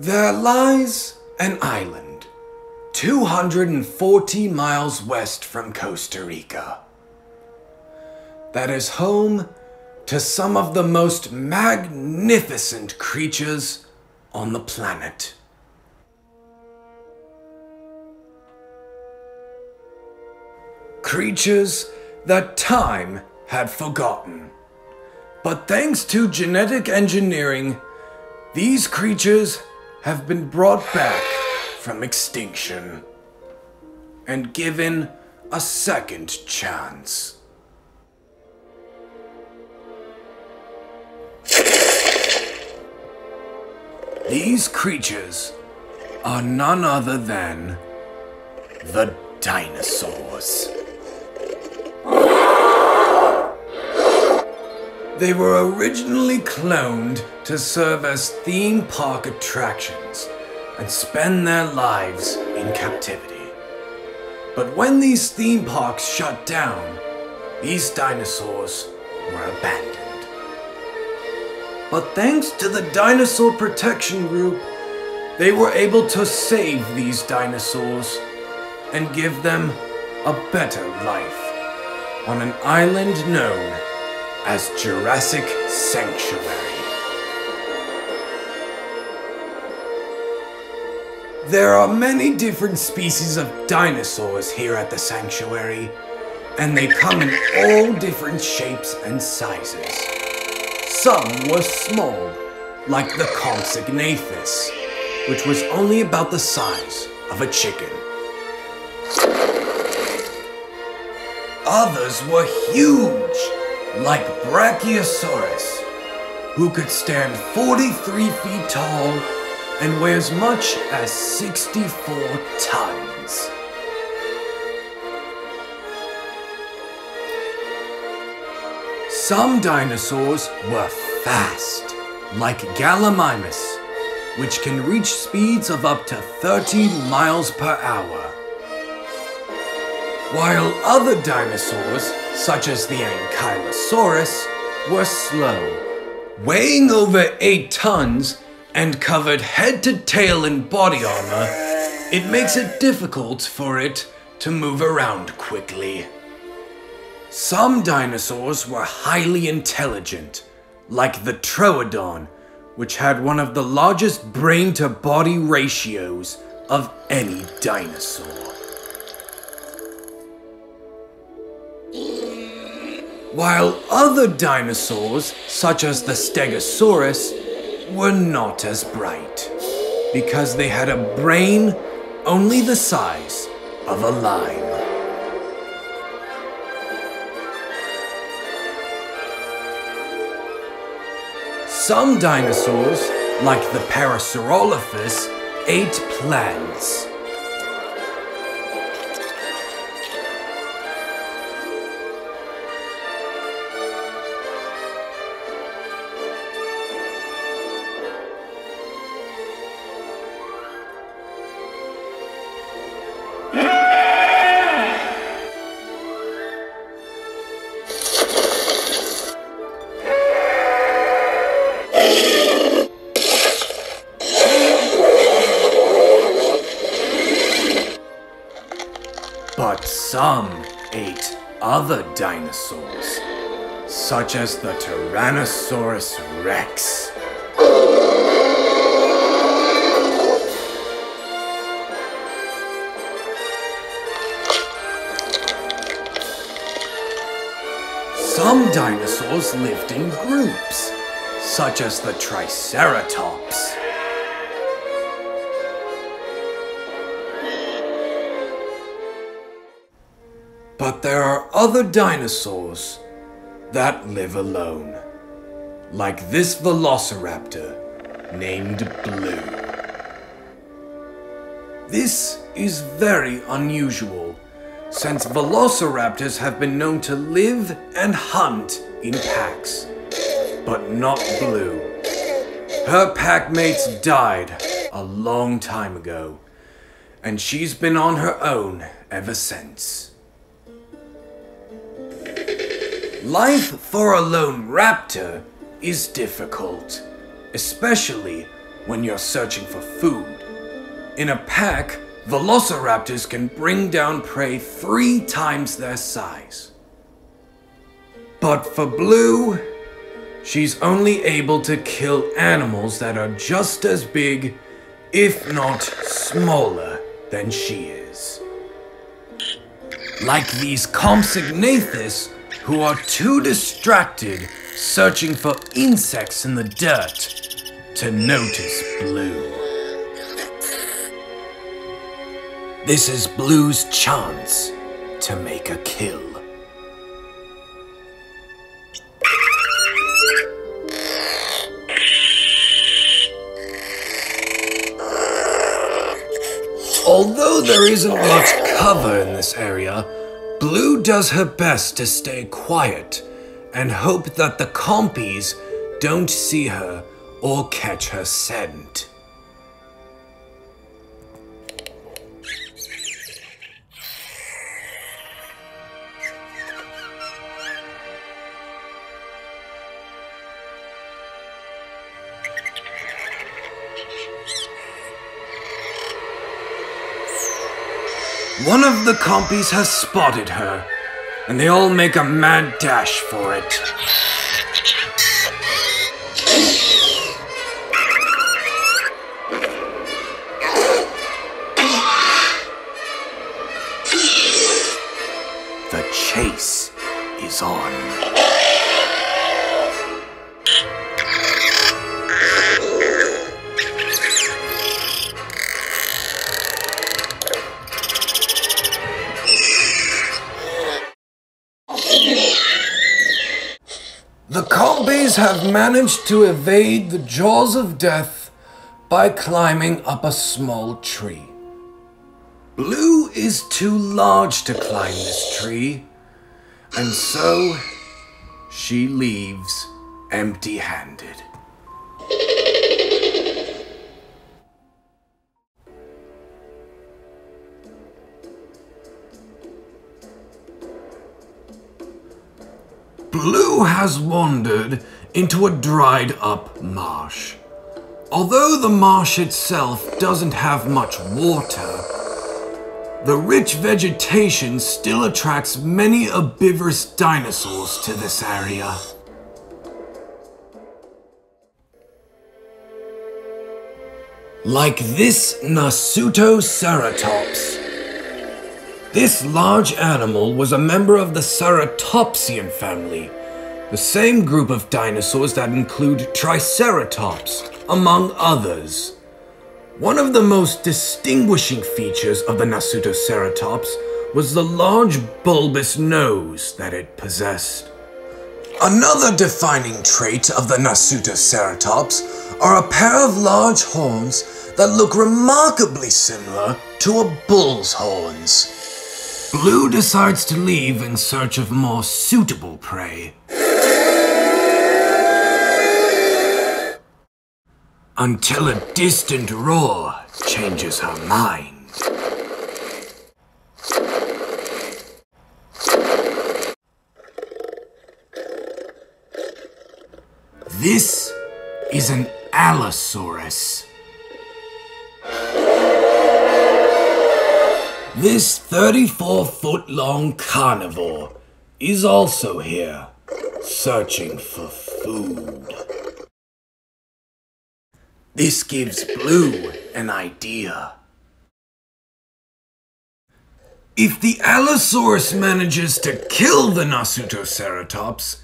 There lies an island 240 miles west from Costa Rica that is home to some of the most magnificent creatures on the planet. Creatures that time had forgotten. But thanks to genetic engineering, these creatures have been brought back from extinction and given a second chance. These creatures are none other than the dinosaurs. They were originally cloned to serve as theme park attractions and spend their lives in captivity. But when these theme parks shut down, these dinosaurs were abandoned. But thanks to the Dinosaur Protection Group, they were able to save these dinosaurs and give them a better life on an island known as Jurassic Sanctuary. There are many different species of dinosaurs here at the sanctuary, and they come in all different shapes and sizes. Some were small, like the Compsognathus, which was only about the size of a chicken. Others were huge, like Brachiosaurus, who could stand 43 feet tall and weigh as much as 64 tons. Some dinosaurs were fast, like Gallimimus, which can reach speeds of up to 30 miles per hour. While other dinosaurs, such as the Ankylosaurus, were slow. Weighing over 8 tons and covered head to tail in body armor, it makes it difficult for it to move around quickly. Some dinosaurs were highly intelligent, like the Troodon, which had one of the largest brain-to-body ratios of any dinosaur. While other dinosaurs, such as the Stegosaurus, were not as bright, because they had a brain only the size of a lime. Some dinosaurs, like the Parasaurolophus, ate plants. But some ate other dinosaurs, such as the Tyrannosaurus Rex. Some dinosaurs lived in groups, such as the Triceratops. But there are other dinosaurs that live alone, like this velociraptor named Blue. This is very unusual, since velociraptors have been known to live and hunt in packs, but not Blue. Her packmates died a long time ago, and she's been on her own ever since. Life for a lone raptor is difficult, especially when you're searching for food. In a pack, velociraptors can bring down prey 3 times their size. But for Blue, she's only able to kill animals that are just as big, if not smaller, than she is. Like these Compsognathus, who are too distracted searching for insects in the dirt to notice Blue. This is Blue's chance to make a kill. Although there isn't much cover in this area, Blue does her best to stay quiet and hope that the compies don't see her or catch her scent. One of the compies has spotted her, and they all make a mad dash for it. The chase is on. The compies have managed to evade the jaws of death by climbing up a small tree. Blue is too large to climb this tree, and so she leaves empty-handed. Blue has wandered into a dried-up marsh. Although the marsh itself doesn't have much water, the rich vegetation still attracts many herbivorous dinosaurs to this area. Like this Nasutoceratops. This large animal was a member of the Ceratopsian family, the same group of dinosaurs that include Triceratops, among others. One of the most distinguishing features of the Nasutoceratops was the large bulbous nose that it possessed. Another defining trait of the Nasutoceratops are a pair of large horns that look remarkably similar to a bull's horns. Blue decides to leave in search of more suitable prey. Until a distant roar changes her mind. This is an Allosaurus. This 34-foot-long carnivore is also here, searching for food. This gives Blue an idea. If the Allosaurus manages to kill the Nasutoceratops,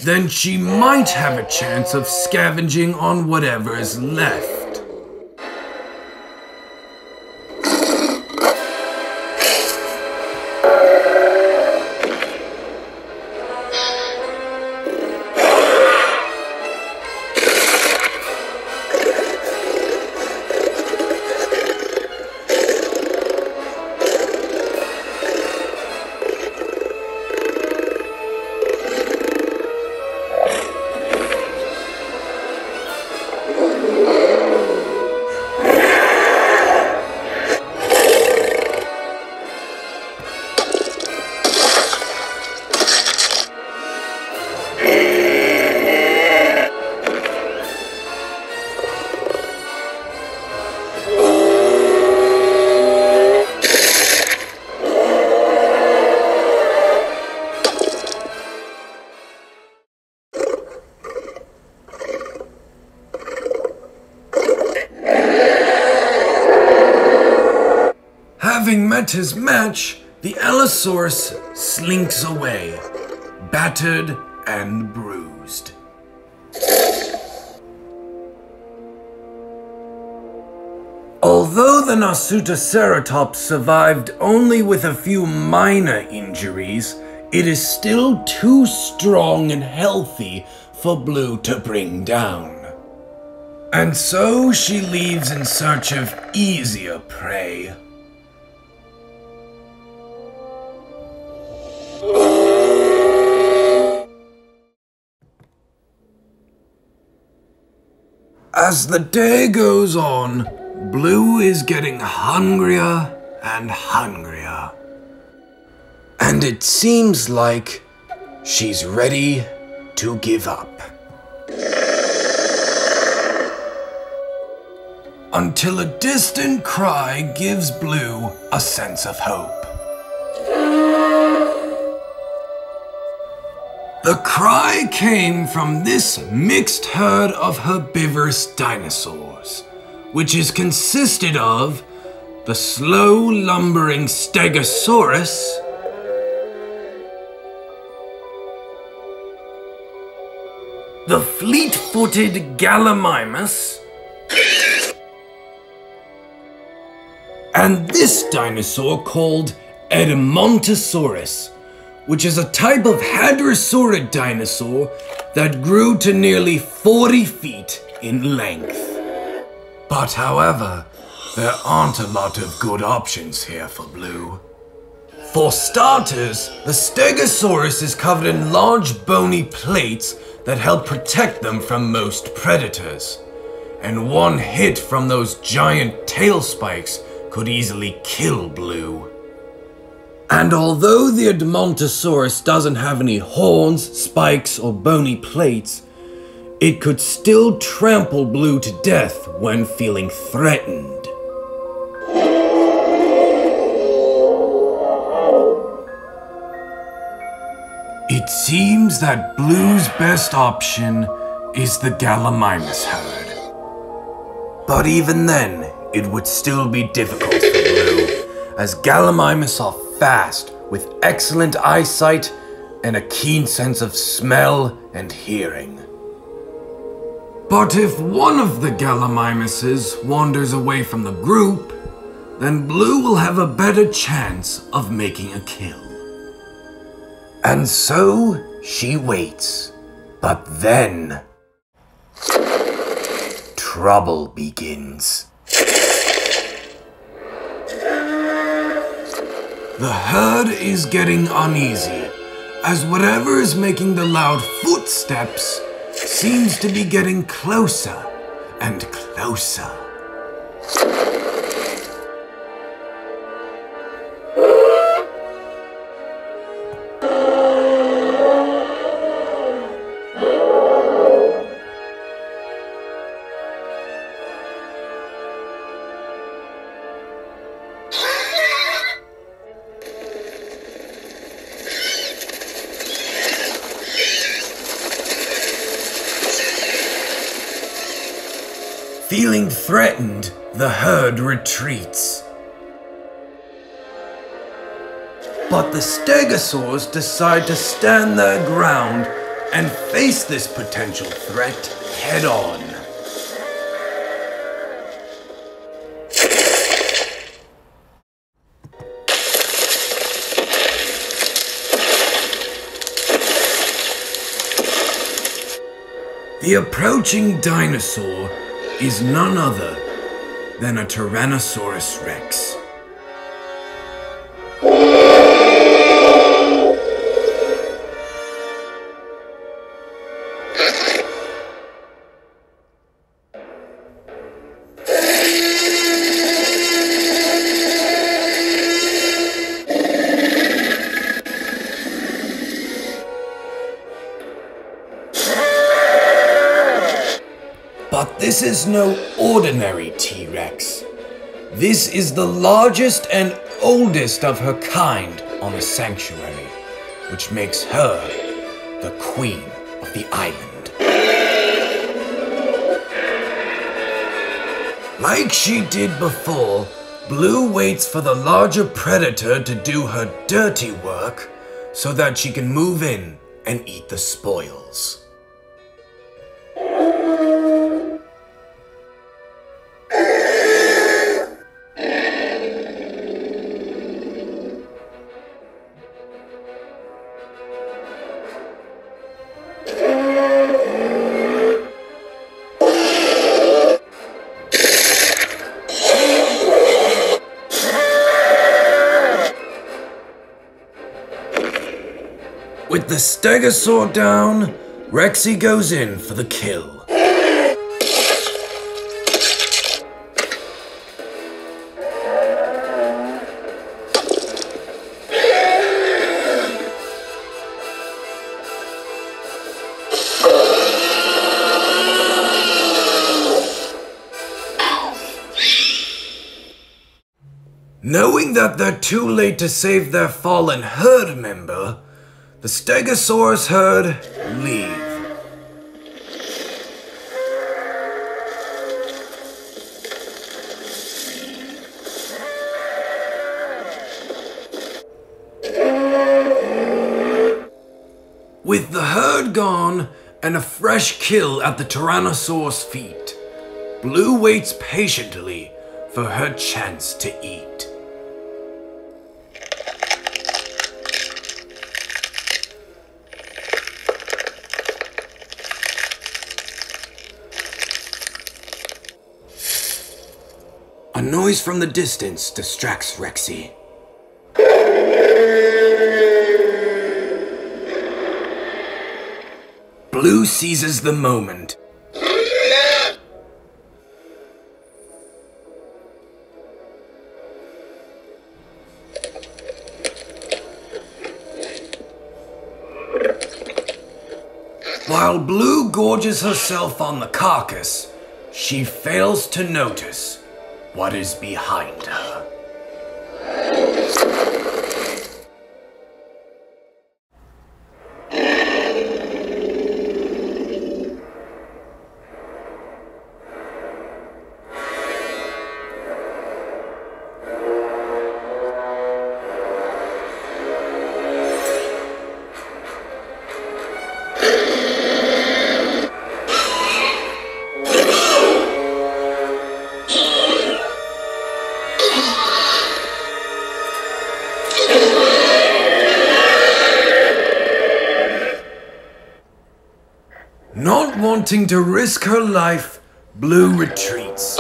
then she might have a chance of scavenging on whatever is left. having met his match, the Allosaurus slinks away, battered and bruised. Although the Nasutoceratops survived only with a few minor injuries, it is still too strong and healthy for Blue to bring down. And so she leaves in search of easier prey. As the day goes on, Blue is getting hungrier and hungrier. And it seems like she's ready to give up. Until a distant cry gives Blue a sense of hope. The cry came from this mixed herd of herbivorous dinosaurs, which is consisted of the slow lumbering Stegosaurus, the fleet-footed Gallimimus, and this dinosaur called Edmontosaurus, which is a type of hadrosaurid dinosaur that grew to nearly 40 feet in length. But however, there aren't a lot of good options here for Blue. For starters, the Stegosaurus is covered in large bony plates that help protect them from most predators, and one hit from those giant tail spikes could easily kill Blue. And although the Edmontosaurus doesn't have any horns, spikes, or bony plates, it could still trample Blue to death when feeling threatened. It seems that Blue's best option is the Gallimimus herd. But even then, it would still be difficult for Blue, as Gallimimus are fast, with excellent eyesight and a keen sense of smell and hearing. But if one of the Gallimimuses wanders away from the group, then Blue will have a better chance of making a kill. And so she waits, but then trouble begins. The herd is getting uneasy, as whatever is making the loud footsteps seems to be getting closer and closer. Feeling threatened, the herd retreats. But the Stegosaurs decide to stand their ground and face this potential threat head on. The approaching dinosaur is none other than a Tyrannosaurus Rex. But this is no ordinary T-Rex. This is the largest and oldest of her kind on the sanctuary, which makes her the queen of the island. Like she did before, Blue waits for the larger predator to do her dirty work so that she can move in and eat the spoils. With the stegosaur down, Rexy goes in for the kill. Knowing that they're too late to save their fallen herd member, the Stegosaurus herd leave. With the herd gone and a fresh kill at the Tyrannosaur's feet, Blue waits patiently for her chance to eat. A noise from the distance distracts Rexy. Blue seizes the moment. While Blue gorges herself on the carcass, she fails to notice what is behind her. Not wanting to risk her life, Blue retreats.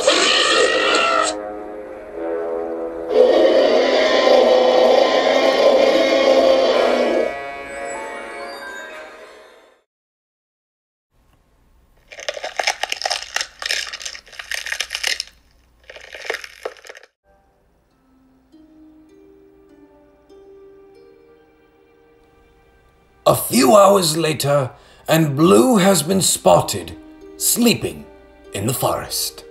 A few hours later, and Blue has been spotted sleeping in the forest.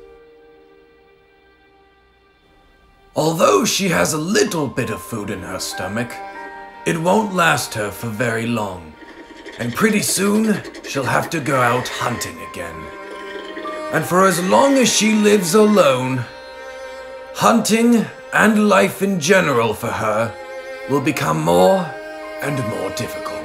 Although she has a little bit of food in her stomach, it won't last her for very long, and pretty soon she'll have to go out hunting again. And for as long as she lives alone, hunting and life in general for her will become more and more difficult.